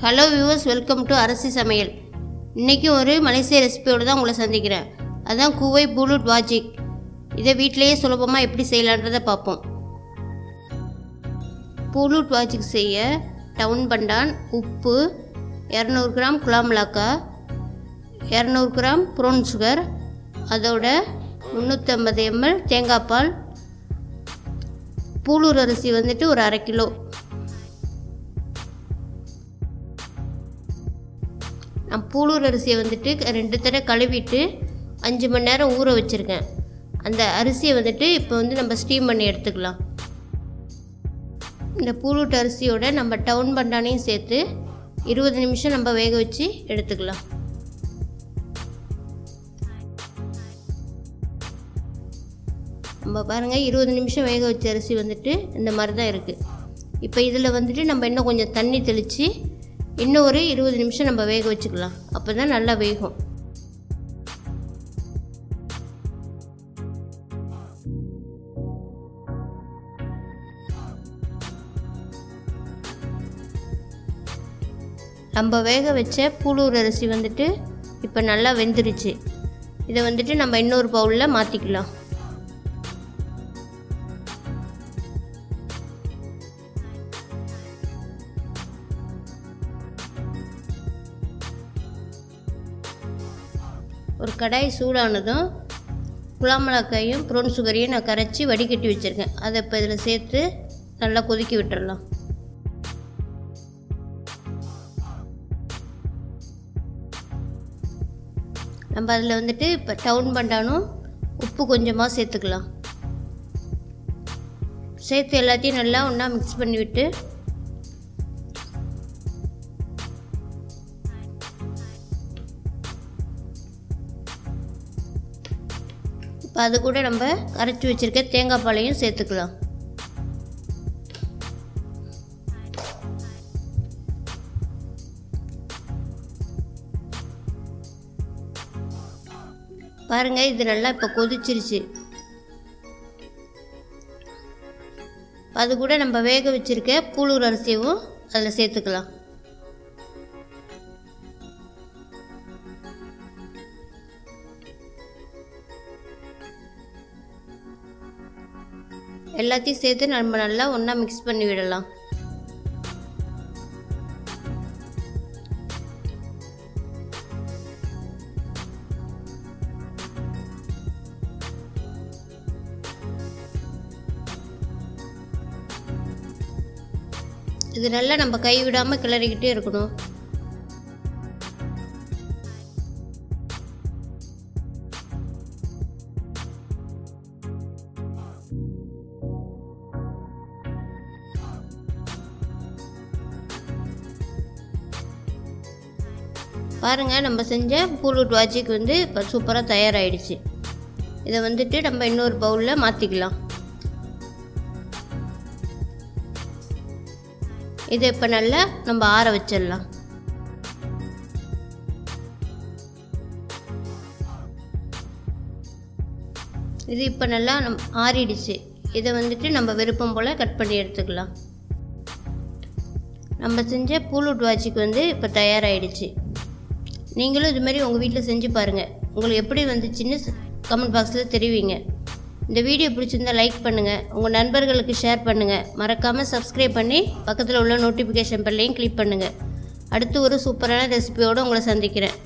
Hello viewers, welcome to அரசி சமையல். இன்றைக்கி ஒரு மலேசிய ரெசிபியோடு தான் உங்களை சந்திக்கிறேன். அதுதான் குவை புலுட் வாஜிக். இதை வீட்டிலையே சுலபமாக எப்படி செய்யலான்றதை பார்ப்போம். புலுட் வாஜிக் செய்ய டவுன் பண்டான், உப்பு, 200 கிராம் குலா மிளகா, 200 கிராம் ப்ரௌன் சுகர், அதோட 350 ml தேங்காய் பால், பூலூர் அரிசி வந்துட்டு ஒரு 1/2 கிலோ. நான் பூலூர் அரிசியை வந்துட்டு 2 தடவை கழுவிட்டு 5 மணி நேரம் ஊற வச்சுருக்கேன். அந்த அரிசியை வந்துட்டு இப்போ வந்து நம்ம ஸ்டீம் பண்ணி எடுத்துக்கலாம். இந்த பூலூட் அரிசியோட நம்ம டவுன் பண்டானையும் சேர்த்து 20 நிமிஷம் நம்ம வேக வச்சு எடுத்துக்கலாம். நம்ம பாருங்கள், 20 நிமிஷம் வேக வச்ச அரிசி வந்துட்டு இந்த மாதிரி தான் இருக்குது. இப்போ இதில் வந்துட்டு நம்ம இன்னும் கொஞ்சம் தண்ணி தெளித்து இன்னும் ஒரு 20 நிமிஷம் நம்ம வேக வச்சுக்கலாம். அப்போ தான் நல்லா வேகும். நம்ம வேக வச்ச பூலூர் அரிசி வந்துட்டு இப்போ நல்லா வெந்துருச்சு. இதை வந்துட்டு நம்ம இன்னொரு பவுலில் மாற்றிக்கலாம். ஒரு கடாய் சூடானதும் குலா மிளகாயும் ப்ரௌன் சுகரையும் நான் கரைச்சி வடிகட்டி வச்சுருக்கேன். அதை இப்போ இதில் சேர்த்து நல்லா கொதிக்க விட்டுடலாம். நம்ம அதில் வந்துட்டு இப்போ டவுன் பண்டானும் உப்பு கொஞ்சமாக சேர்த்துக்கலாம். சேர்த்து எல்லாத்தையும் நல்லா ஒன்றா மிக்ஸ் பண்ணி விட்டு இப்போ அது கூட நம்ம கரைச்சி வச்சுருக்க தேங்காய் பாலையும் சேர்த்துக்கலாம். பாருங்கள், இது நல்லா இப்போ கொதிச்சிருச்சு. அது கூட நம்ம வேக வச்சுருக்க பூலூர் அரிசியும் அதில் சேர்த்துக்கலாம். எல்லாத்தையும் சேர்த்து நம்ம நல்லா ஒன்றா மிக்ஸ் பண்ணி விடலாம். இது நல்லா நம்ம கை விடாமல் கிளறிக்கிட்டே இருக்கணும். பாருங்கள், நம்ம செஞ்ச புலுட் வாஜிக் வந்து இப்போ சூப்பராக தயாராகிடுச்சு. இதை வந்துட்டு நம்ம இன்னொரு பவுலில் மாற்றிக்கலாம். இதை இப்போ நல்லா நம்ம ஆற வச்சிடலாம். இது இப்போ நல்லா ஆறிடுச்சு. இதை வந்துட்டு நம்ம விருப்பம் போல் கட் பண்ணி எடுத்துக்கலாம். நம்ம செஞ்ச புலுட் வாஜிக் வந்து இப்போ தயாராகிடுச்சு. நீங்களும் இது மாதிரி உங்கள் வீட்டில் செஞ்சு பாருங்கள். உங்களுக்கு எப்படி வந்துச்சுன்னு கமெண்ட் பாக்ஸில் தெரிவிங்க. இந்த வீடியோ பிடிச்சிருந்தால் லைக் பண்ணுங்கள், உங்கள் நண்பர்களுக்கு ஷேர் பண்ணுங்கள். மறக்காமல் சப்ஸ்கிரைப் பண்ணி பக்கத்தில் உள்ள நோட்டிஃபிகேஷன் பெல்லையும் கிளிக் பண்ணுங்கள். அடுத்து ஒரு சூப்பரான ரெசிபியோடு உங்களை சந்திக்கிறேன்.